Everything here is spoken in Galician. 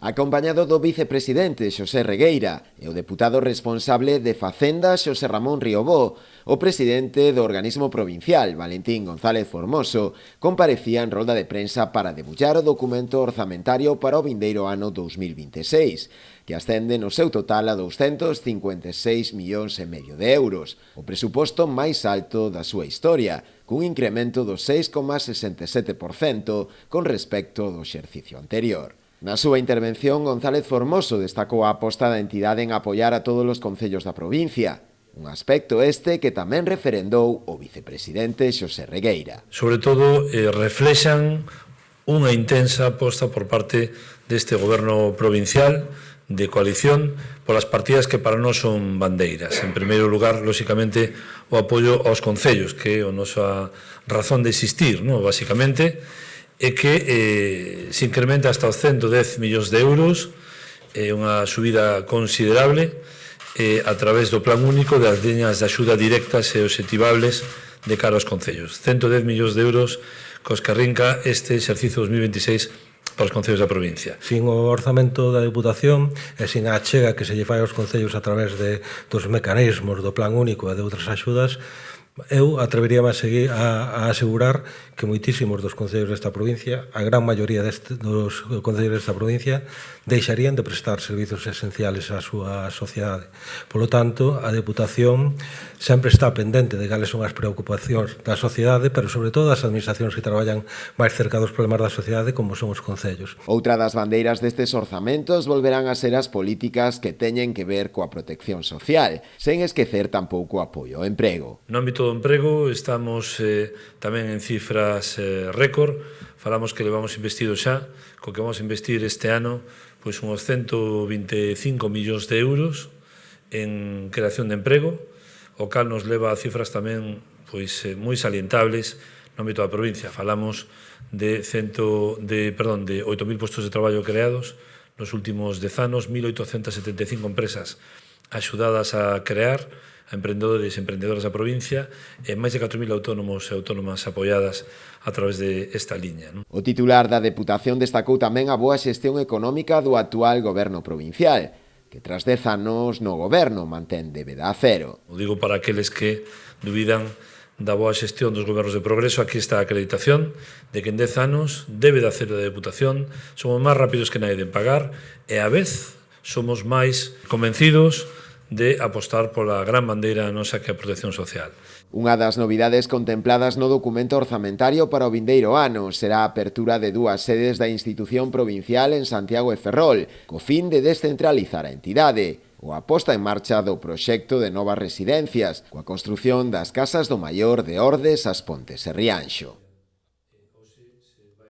acompañado do vicepresidente Xosé Regueira e o deputado responsable de Facenda Xosé Ramón Riobó. O presidente do organismo provincial, Valentín González Formoso, comparecía en rolda de prensa para debullar o documento orzamentario para o vindeiro ano 2026, que ascende no seu total a 256,5 millóns de euros, o presuposto máis alto da súa historia, cun incremento do 6,67% con respecto do exercicio anterior. Na súa intervención, González Formoso destacou a aposta da entidade en apoiar a todos os concellos da provincia, un aspecto este que tamén referendou o vicepresidente Xosé Regueira. Sobre todo, reflexan unha intensa aposta por parte deste goberno provincial de coalición polas partidas que para nós son bandeiras. En primeiro lugar, lóxicamente, o apoio aos concellos, que é a nosa razón de existir, basicamente, e que se incrementa hasta os 110 millóns de euros, unha subida considerable, a través do plan único das liñas de axuda directas e obxectivables de cara aos concellos. 110 millóns de euros cos que arrinca este exercicio 2026 para os concellos da provincia. Sin o orzamento da Deputación e sin a achega que se lle fai aos concellos a través dos mecanismos do plan único e de outras axudas, eu atreveríame a asegurar que moitísimos dos concellos desta provincia, a gran maioría dos concellos desta provincia, deixarían de prestar servizos esenciales á súa sociedade. Polo tanto, a Deputación sempre está pendente de cales son as preocupacións da sociedade, pero sobre todo das administracións que traballan máis cerca dos problemas da sociedade, como son os concellos. Outra das bandeiras destes orzamentos volverán a ser as políticas que teñen que ver coa protección social, sen esquecer tampouco o apoio ao emprego. No ámbito do emprego estamos tamén en cifras récord. Falamos que levamos investido xa, co que vamos a investir este ano pois uns 125 millóns de euros en creación de emprego, o cal nos leva a cifras tamén pois moi salientables no ámbito da provincia. Falamos de 8.000 postos de traballo creados nos últimos 10 anos, 1.875 empresas axudadas a crear, a emprendedores e emprendedoras da provincia, e máis de 4.000 autónomos e autónomas apoiadas a través de esta liña. O titular da Deputación destacou tamén a boa xestión económica do actual goberno provincial, que tras 10 anos no goberno mantén débeda a cero. O digo para aqueles que dubidan da boa xestión dos gobernos de progreso, aquí está a acreditación de que en 10 anos débeda a cero da Deputación, somos máis rápidos que nadie en pagar e a vez somos máis convencidos de apostar pola gran bandeira nosa que é a protección social. Unha das novidades contempladas no documento orzamentario para o vindeiro ano será a apertura de 2 sedes da institución provincial en Santiago e Ferrol, co fin de descentralizar a entidade, ou a posta en marcha do proxecto de novas residencias, coa construción das casas do Maior de Ordes, As Pontes e Rianxo.